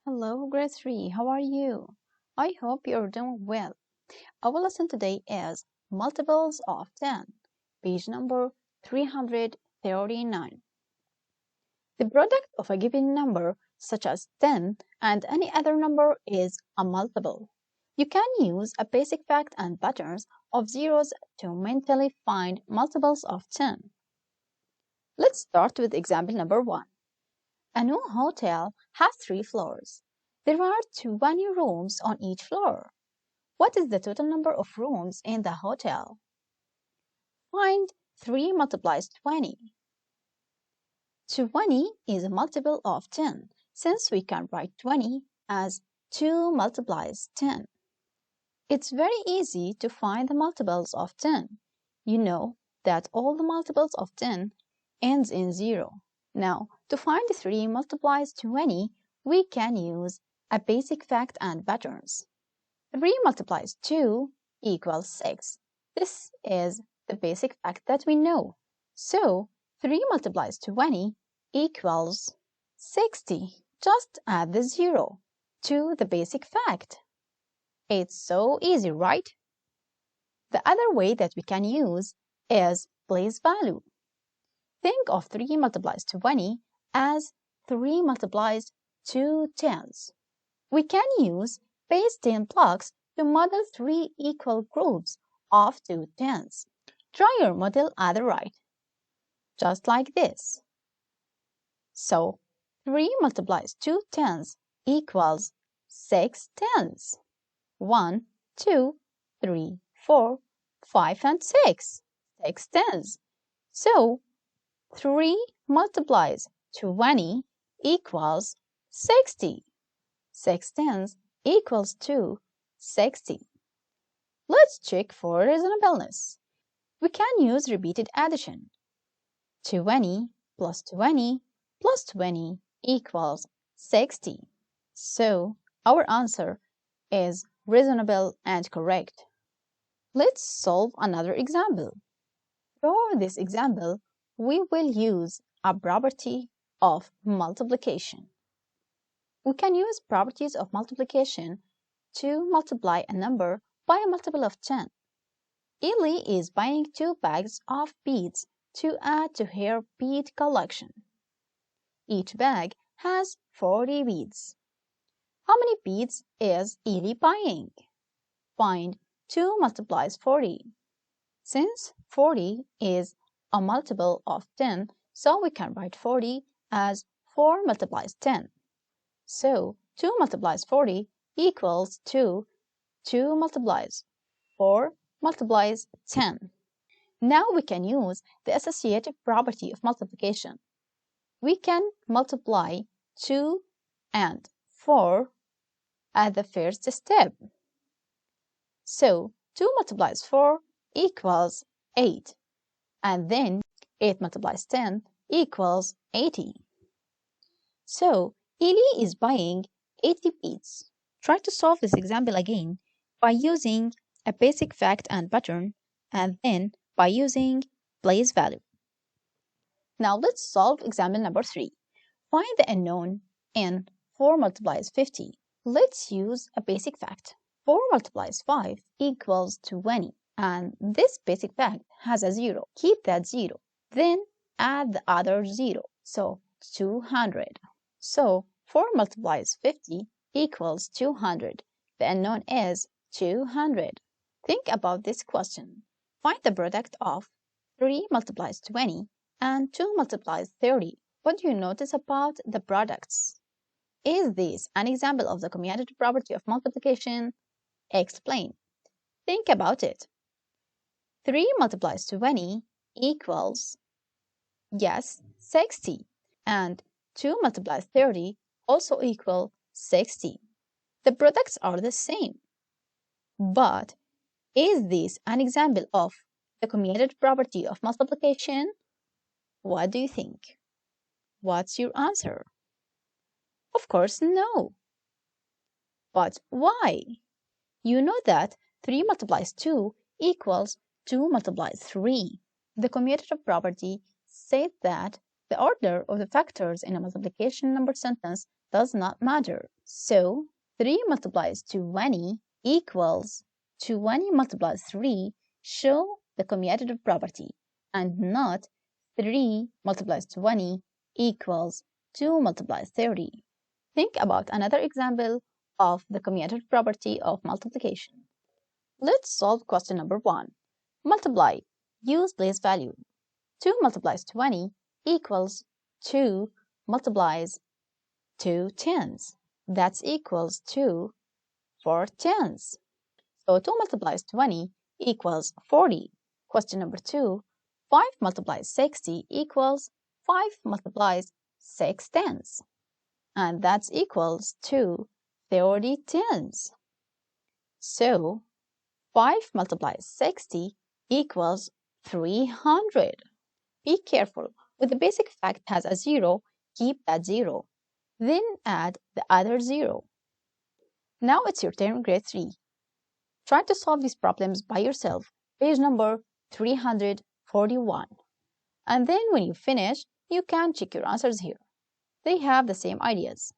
Hello, grade 3. How are you? I hope you're doing well. Our lesson today is multiples of 10, page number 339. The product of a given number, such as 10, and any other number is a multiple. You can use a basic fact and patterns of zeros to mentally find multiples of 10. Let's start with example number 1. A new hotel has 3 floors. There are 20 rooms on each floor. What is the total number of rooms in the hotel? Find 3 multiplies 20. 20 is a multiple of 10, since we can write 20 as 2 multiplies 10. It's very easy to find the multiples of 10. You know that all the multiples of 10 ends in 0. Now, to find 3 multiplies 20, we can use a basic fact and patterns. 3 multiplies 2 equals 6. This is the basic fact that we know. So, 3 multiplies 20 equals 60. Just add the 0 to the basic fact. It's so easy, right? The other way that we can use is place value. Think of 3 multiplies 20 as 3 multiplies 2 tens. We can use base 10 blocks to model 3 equal groups of 2 tens. Try your model at the right, just like this. So, 3 multiplies 2 tens equals 6 tens. 1, 2, 3, 4, 5, and 6. 6 tens. So, 3 multiplies 20 equals 60. 6 tens equals to 60. Let's check for reasonableness. We can use repeated addition. 20 plus 20 plus 20 equals 60. So, our answer is reasonable and correct. Let's solve another example. For this example, we will use a property of multiplication. We can use properties of multiplication to multiply a number by a multiple of 10. Ellie is buying 2 bags of beads to add to her bead collection. Each bag has 40 beads. How many beads is Ellie buying? Find 2 multiplies 40. Since 40 is a multiple of 10, so we can write 40 as 4 multiplies 10. So, 2 multiplies 40 equals to 2 multiplies 4 multiplies 10. Now we can use the associative property of multiplication. We can multiply 2 and 4 at the first step. So, 2 multiplies 4 equals 8. And then 8 multiplies 10 equals 80. So, Ellie is buying 80 beads. Try to solve this example again by using a basic fact and pattern, and then by using place value. Now let's solve example number 3. Find the unknown in 4 multiplies 50. Let's use a basic fact. 4 multiplies 5 equals 20, and this basic fact has a 0. Keep that 0. Then add the other 0, so 200. So 4 multiplies 50 equals 200. The unknown is 200. Think about this question. Find the product of 3 multiplies 20 and 2 multiplies 30. What do you notice about the products? Is this an example of the commutative property of multiplication? Explain. Think about it. 3 multiplies 20 equals, yes, 60. And 2 multiplies 30 also equal 60. The products are the same. But is this an example of the commutative property of multiplication? What do you think? What's your answer? Of course, no. But why? You know that 3 multiplies 2 equals 2 multiplies 3. The commutative property said that the order of the factors in a multiplication number sentence does not matter. So 3 multiplies 20 equals 20 multiplies 3 show the commutative property and not 3 multiplies 20 equals 2 multiplies 30. Think about another example of the commutative property of multiplication. Let's solve question number 1. Multiply. Use place value. 2 multiplies 20 equals 2 multiplies 2 tens. That's equals 2 4 tens. So 2 multiplies 20 equals 40. Question number 2. 5 multiplies 60 equals 5 multiplies 6 tens. And that's equals to 30 tens. So 5 multiplies 60 equals 300. Be careful. When the basic fact has a 0, keep that 0. Then add the other 0. Now it's your turn, grade 3. Try to solve these problems by yourself, page number 341. And then when you finish, you can check your answers here. They have the same ideas.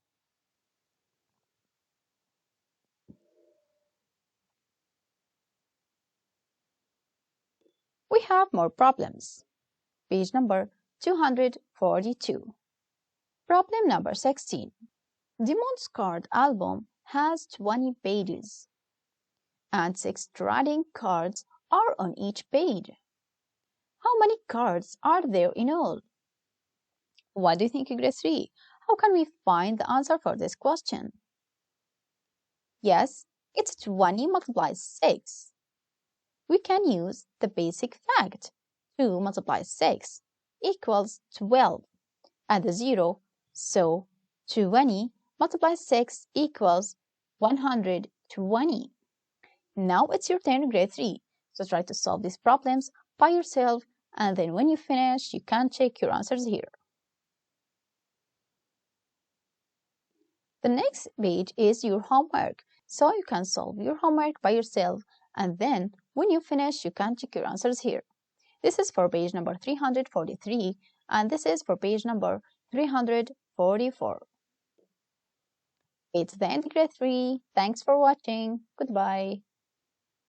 We have more problems. Page number 242. Problem number 16. Demon's card album has 20 pages, and 6 trading cards are on each page. How many cards are there in all? What do you think, grade 3? How can we find the answer for this question? Yes, it's 20 multiplies 6. We can use the basic fact. 2 multiplies 6 equals 12. Add the 0, so 20 multiplies 6 equals 120. Now it's your turn, grade 3. So try to solve these problems by yourself, and then when you finish, you can check your answers here. The next page is your homework, so you can solve your homework by yourself, and then when you finish, you can check your answers here. This is for page number 343, and this is for page number 344. It's the end of grade 3. Thanks for watching. Goodbye.